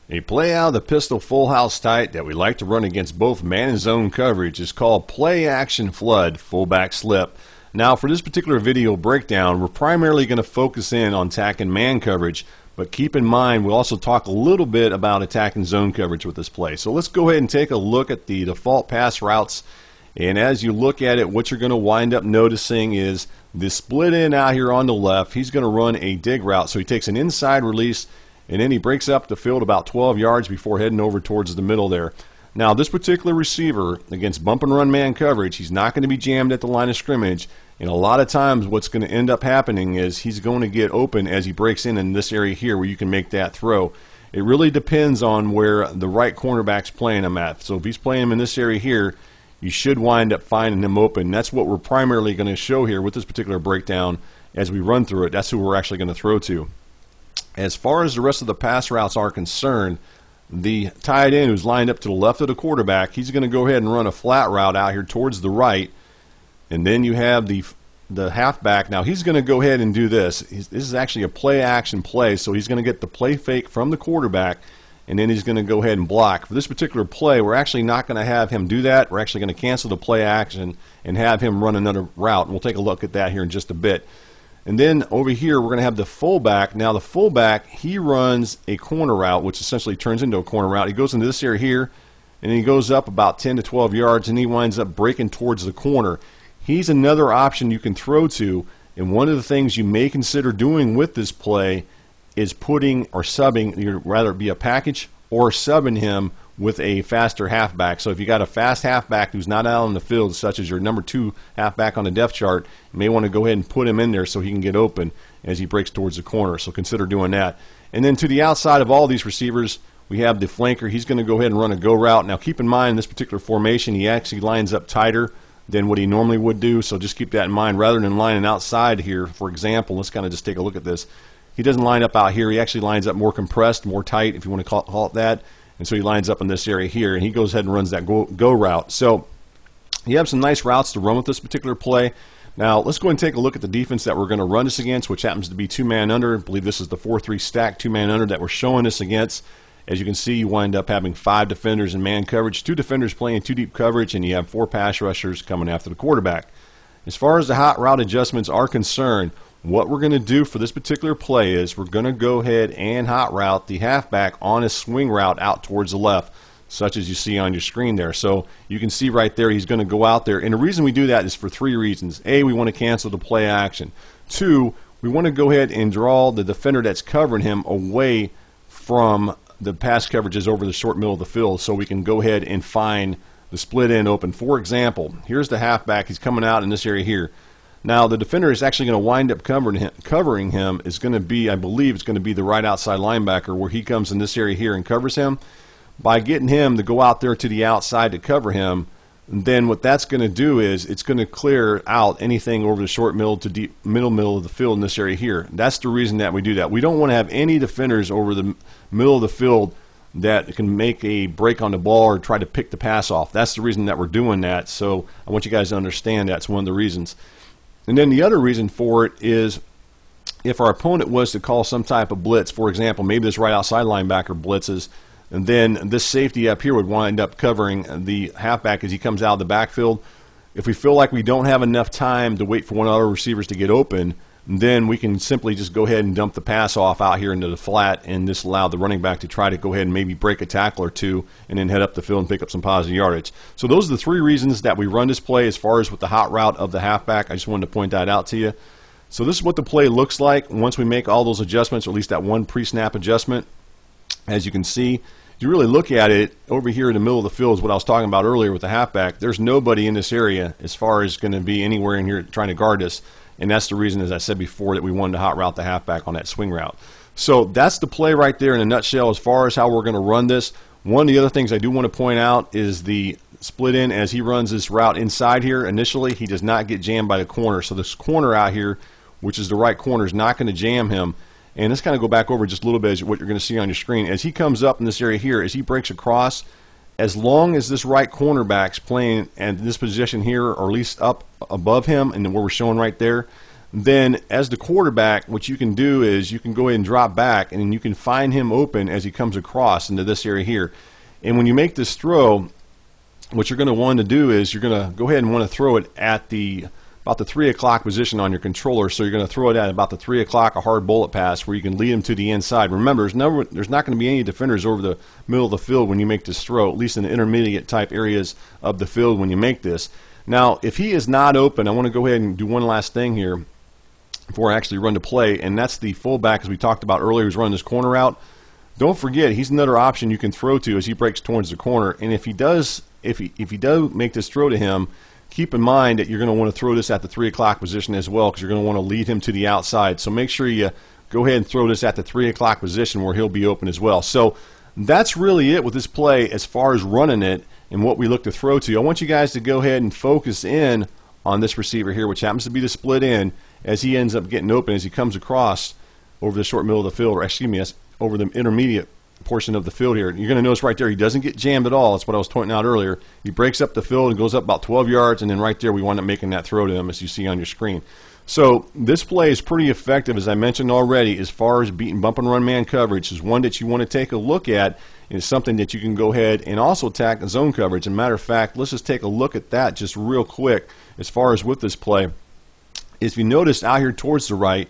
A play out of the pistol full house tight that we like to run against both man and zone coverage is called play action flood fullback slip. Now for this particular video breakdown, we're primarily going to focus in on attacking man coverage, but keep in mind we'll also talk a little bit about attacking zone coverage with this play. So let's go ahead and take a look at the default pass routes. And as you look at it, what you're going to wind up noticing is the split in out here on the left. He's going to run a dig route. So he takes an inside release, and then he breaks up the field about 12 yards before heading over towards the middle there. Now, this particular receiver, against bump and run man coverage, he's not going to be jammed at the line of scrimmage. And a lot of times what's going to end up happening is he's going to get open as he breaks in this area here where you can make that throw. It really depends on where the right cornerback's playing him at. So if he's playing him in this area here, you should wind up finding him open. That's what we're primarily going to show here with this particular breakdown as we run through it. That's who we're actually going to throw to. As far as the rest of the pass routes are concerned, the tight end who's lined up to the left of the quarterback, he's going to go ahead and run a flat route out here towards the right. And then you have the halfback. Now he's going to go ahead and do this. This is actually a play action play, so he's going to get the play fake from the quarterback, and then he's going to go ahead and block. For this particular play, we're actually not going to have him do that. We're actually going to cancel the play action and have him run another route. And we'll take a look at that here in just a bit. And then over here, we're going to have the fullback. Now the fullback, he runs a corner route, which essentially turns into a corner route. He goes into this area here, and he goes up about 10 to 12 yards, and he winds up breaking towards the corner. He's another option you can throw to, and one of the things you may consider doing with this play is putting or subbing, rather it be a package or subbing him with a faster halfback. So if you got a fast halfback who's not out on the field, such as your number 2 halfback on the depth chart, you may want to go ahead and put him in there so he can get open as he breaks towards the corner. So consider doing that. And then to the outside of all these receivers, we have the flanker. He's going to go ahead and run a go route. Now keep in mind, in this particular formation, he actually lines up tighter than what he normally would do. So just keep that in mind. Rather than lining outside here, for example, let's kind of just take a look at this. He doesn't line up out here. He actually lines up more compressed, more tight, if you want to call it that. And so he lines up in this area here, and he goes ahead and runs that go route. So you have some nice routes to run with this particular play. Now let's go and take a look at the defense that we're going to run this against, which happens to be 2-man under. I believe this is the 4-3 stack 2-man under that we're showing this against. As you can see, you wind up having 5 defenders in man coverage, 2 defenders playing 2 deep coverage, and you have 4 pass rushers coming after the quarterback. As far as the hot route adjustments are concerned, what we're going to do for this particular play is we're going to go ahead and hot route the halfback on a swing route out towards the left, such as you see on your screen there. So you can see right there he's going to go out there. And the reason we do that is for 3 reasons. A, we want to cancel the play action. 2, we want to go ahead and draw the defender that's covering him away from the pass coverages over the short middle of the field so we can go ahead and find the split end open. For example, here's the halfback. He's coming out in this area here. Now the defender is actually going to wind up covering him is going to be, I believe it's going to be the right outside linebacker, where he comes in this area here and covers him. By getting him to go out there to the outside to cover him, then what that's going to do is it's going to clear out anything over the short middle to deep middle of the field in this area here. That's the reason that we do that. We don't want to have any defenders over the middle of the field that can make a break on the ball or try to pick the pass off. That's the reason that we're doing that. So I want you guys to understand that's one of the reasons. And then the other reason for it is if our opponent was to call some type of blitz, for example, maybe this right outside linebacker blitzes, and then this safety up here would wind up covering the halfback as he comes out of the backfield. If we feel like we don't have enough time to wait for one of our receivers to get open, then we can simply just go ahead and dump the pass off out here into the flat and just allow the running back to try to go ahead and maybe break a tackle or 2 and then head up the field and pick up some positive yardage. So those are the 3 reasons that we run this play as far as with the hot route of the halfback. I just wanted to point that out to you. So this is what the play looks like once we make all those adjustments, or at least that one pre-snap adjustment. As you can see, if you really look at it, over here in the middle of the field is what I was talking about earlier with the halfback. There's nobody in this area as far as going to be anywhere in here trying to guard us. And that's the reason, as I said before, that we wanted to hot route the halfback on that swing route. So that's the play right there in a nutshell as far as how we're going to run this. One of the other things I do want to point out is the split in as he runs this route inside here. Initially, he does not get jammed by the corner. So this corner out here, which is the right corner, is not going to jam him. And let's kind of go back over just a little bit as what you're going to see on your screen. As he comes up in this area here, as he breaks across, as long as this right cornerback's playing in this position here, or at least up above him, and where we're showing right there, then as the quarterback, what you can do is you can go ahead and drop back, and then you can find him open as he comes across into this area here. And when you make this throw, what you're going to want to do is you're going to go ahead and want to throw it at about the 3 o'clock position on your controller. So you're going to throw it at about the 3 o'clock, a hard bullet pass where you can lead him to the inside. Remember, there's not going to be any defenders over the middle of the field when you make this throw, at least in the intermediate type areas of the field when you make this. Now, if he is not open, I want to go ahead and do one last thing here before I actually run the play, and that's the fullback, as we talked about earlier, who's running this corner route. Don't forget, he's another option you can throw to as he breaks towards the corner. And if he does make this throw to him, keep in mind that you're going to want to throw this at the 3 o'clock position as well, because you're going to want to lead him to the outside. So make sure you go ahead and throw this at the 3 o'clock position where he'll be open as well. So that's really it with this play as far as running it and what we look to throw to. I want you guys to go ahead and focus in on this receiver here, which happens to be the split end, as he ends up getting open as he comes across over the short middle of the field, or excuse me, over the intermediate portion of the field here. You're going to notice right there he doesn't get jammed at all. That's what I was pointing out earlier. He breaks up the field and goes up about 12 yards, and then right there we wind up making that throw to him, as you see on your screen. So this play is pretty effective, as I mentioned already, as far as beating bump and run man coverage. Is one that you want to take a look at, and it's something that you can go ahead and also attack zone coverage. As a matter of fact, let's just take a look at that just real quick as far as with this play. If you notice out here towards the right,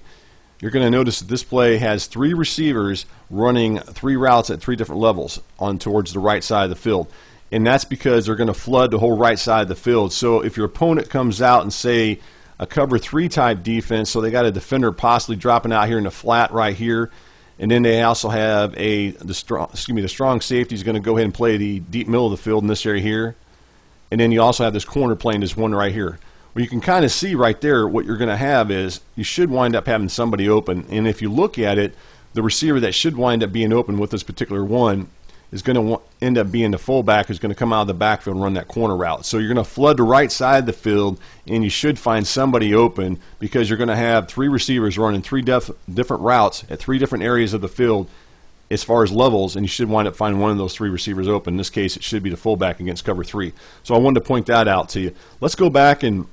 you're going to notice that this play has 3 receivers running 3 routes at 3 different levels on towards the right side of the field. And that's because they're going to flood the whole right side of the field. So if your opponent comes out and, say, a cover 3 type defense, so they got a defender possibly dropping out here in the flat right here, and then they also have the strong safety is going to go ahead and play the deep middle of the field in this area here, and then you also have this corner playing this one right here. Well, you can kind of see right there what you're going to have is you should wind up having somebody open. And if you look at it, the receiver that should wind up being open with this particular one is going to end up being the fullback who's going to come out of the backfield and run that corner route. So you're going to flood the right side of the field, and you should find somebody open because you're going to have 3 receivers running 3 different routes at 3 different areas of the field as far as levels, and you should wind up finding one of those 3 receivers open. In this case, it should be the fullback against cover 3. So I wanted to point that out to you. Let's go back and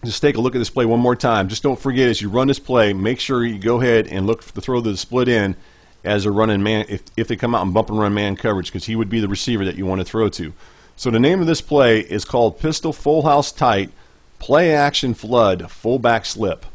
just take a look at this play one more time. Just don't forget, as you run this play, make sure you go ahead and look to throw the split in as a running man, if they come out and bump and run man coverage, because he would be the receiver that you want to throw to. So the name of this play is called Pistol Full House Tight Play Action Flood Fullback Slip.